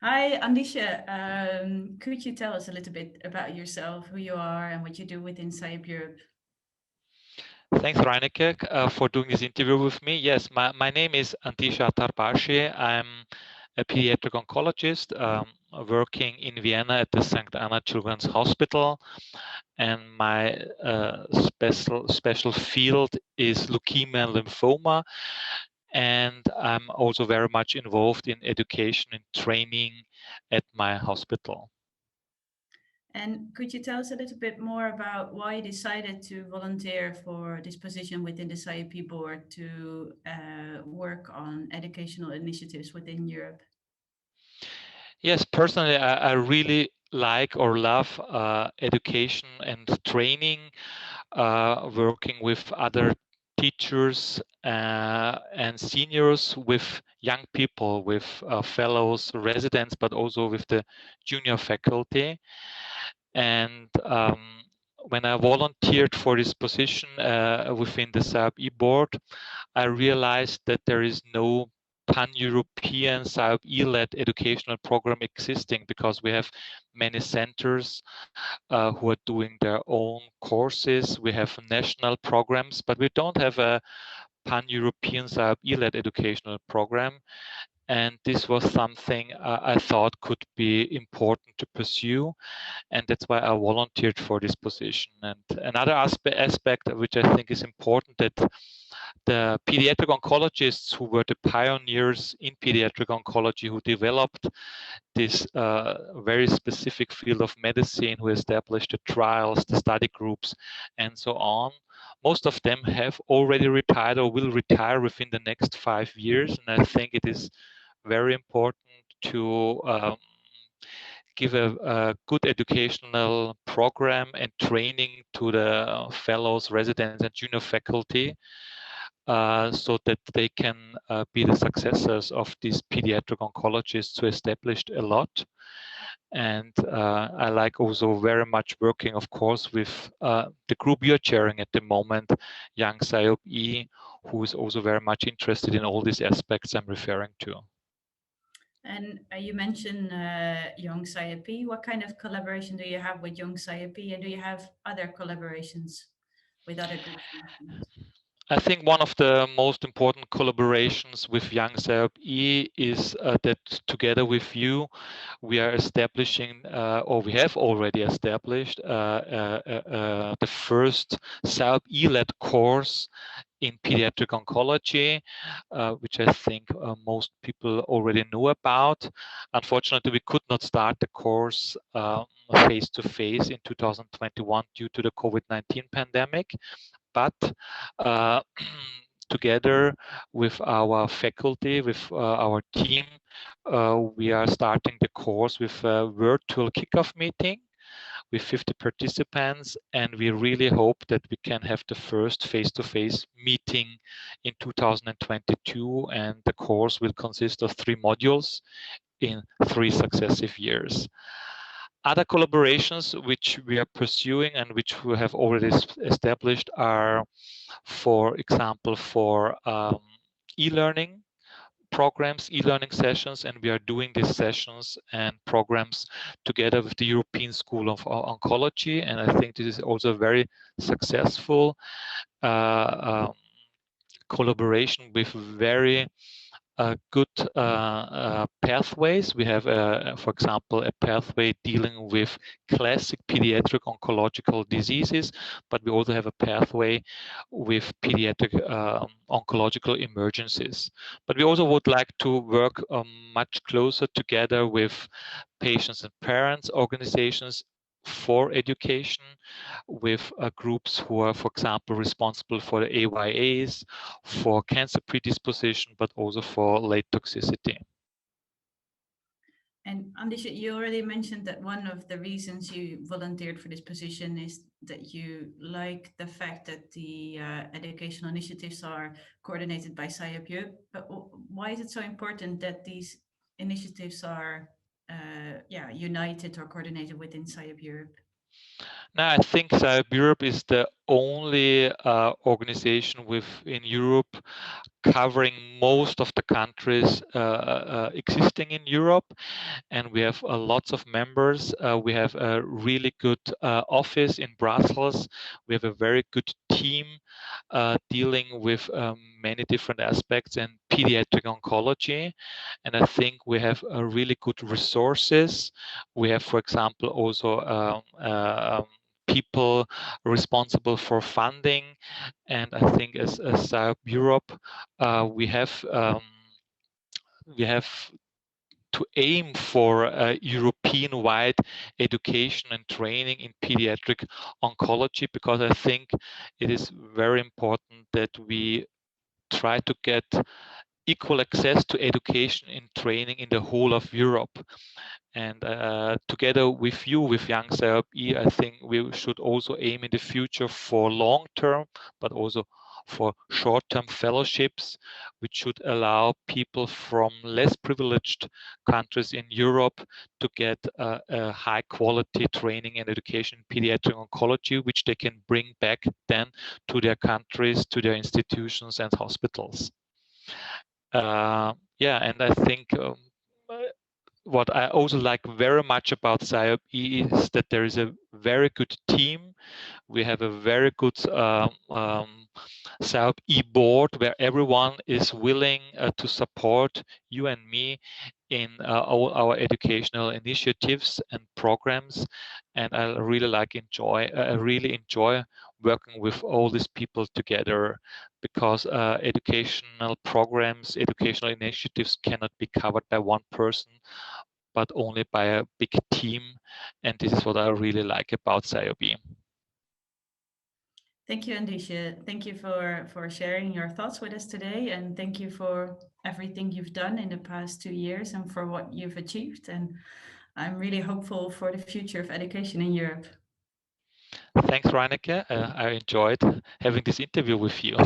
Hi, Andishe. Could you tell us a little bit about yourself, who you are, and what you do within SIOP Europe? Thanks, Reineke, for doing this interview with me. Yes, my name is Andishe Attarbaschi. I'm a pediatric oncologist working in Vienna at the St. Anna Children's Hospital. And my special field is leukemia and lymphoma. And I'm also very much involved in education and training at my hospital. And could you tell us a little bit more about why you decided to volunteer for this position within the SIOP board to work on educational initiatives within Europe? Yes, personally, I really like or love education and training, working with other teachers and seniors, with young people, with fellows, residents, but also with the junior faculty. And when I volunteered for this position within the SIOP board, I realized that there is no pan-European SIOP-led educational program existing, because we have many centers who are doing their own courses. We have national programs, but we don't have a pan-European SIOP-led educational program. And this was something I thought could be important to pursue, and that's why I volunteered for this position. And another aspect which I think is important, that the pediatric oncologists who were the pioneers in pediatric oncology, who developed this very specific field of medicine, who established the trials, the study groups, and so on, most of them have already retired or will retire within the next 5 years. And I think it is very important to give a good educational program and training to the fellows, residents, and junior faculty, so that they can be the successors of these pediatric oncologists who established a lot. And I like also very much working, of course, with the group you're chairing at the moment, Young SIOP, who is also very much interested in all these aspects I'm referring to. And you mentioned Young SIOP. What kind of collaboration do you have with Young SIOP, and do you have other collaborations with other groups? I think one of the most important collaborations with Young SIOP is that together with you, we are establishing, or we have already established, the first SIOP-led course in pediatric oncology, which I think most people already know about. Unfortunately, we could not start the course face-to-face in 2021 due to the COVID-19 pandemic. But uh, together with our faculty, with our team, we are starting the course with a virtual kickoff meeting with 50 participants, and we really hope that we can have the first face-to-face meeting in 2022, and the course will consist of 3 modules in 3 successive years. Other collaborations which we are pursuing and which we have already established are, for example, for e-learning programs, e-learning sessions, and we are doing these sessions and programs together with the European School of Oncology. And I think this is also a very successful collaboration with very good pathways. We have, for example, a pathway dealing with classic pediatric oncological diseases, but we also have a pathway with pediatric oncological emergencies. But we also would like to work much closer together with patients and parents organizations for education, with groups who are, for example, responsible for the AYAs, for cancer predisposition, but also for late toxicity. And Andishe, you already mentioned that one of the reasons you volunteered for this position is that you like the fact that the educational initiatives are coordinated by SIOP. But why is it so important that these initiatives are united or coordinated within SIOP Europe? Now, I think SIOP Europe is the only organization within Europe covering most of the countries existing in Europe, and we have lots of members. We have a really good office in Brussels. We have a very good team dealing with many different aspects in pediatric oncology, and I think we have really good resources. We have, for example, also people responsible for funding, and I think as Europe, we have to aim for European-wide education and training in pediatric oncology, because I think it is very important that we try to get equal access to education and training in the whole of Europe. And together with you, with Young SIOP, I think we should also aim in the future for long-term, but also for short-term fellowships, which should allow people from less privileged countries in Europe to get a high-quality training and education in pediatric oncology, which they can bring back then to their countries, to their institutions and hospitals. Yeah, and I think what I also like very much about SIOP is that there is a very good team. We have a very good SIOP board where everyone is willing to support you and me in all our educational initiatives and programs. And I really enjoy working with all these people together, because educational programs, educational initiatives cannot be covered by one person, but only by a big team. And this is what I really like about SIOP. Thank you, Andishe. Thank you for sharing your thoughts with us today, and thank you for everything you've done in the past 2 years and for what you've achieved. And I'm really hopeful for the future of education in Europe. Thanks, Reineke. I enjoyed having this interview with you.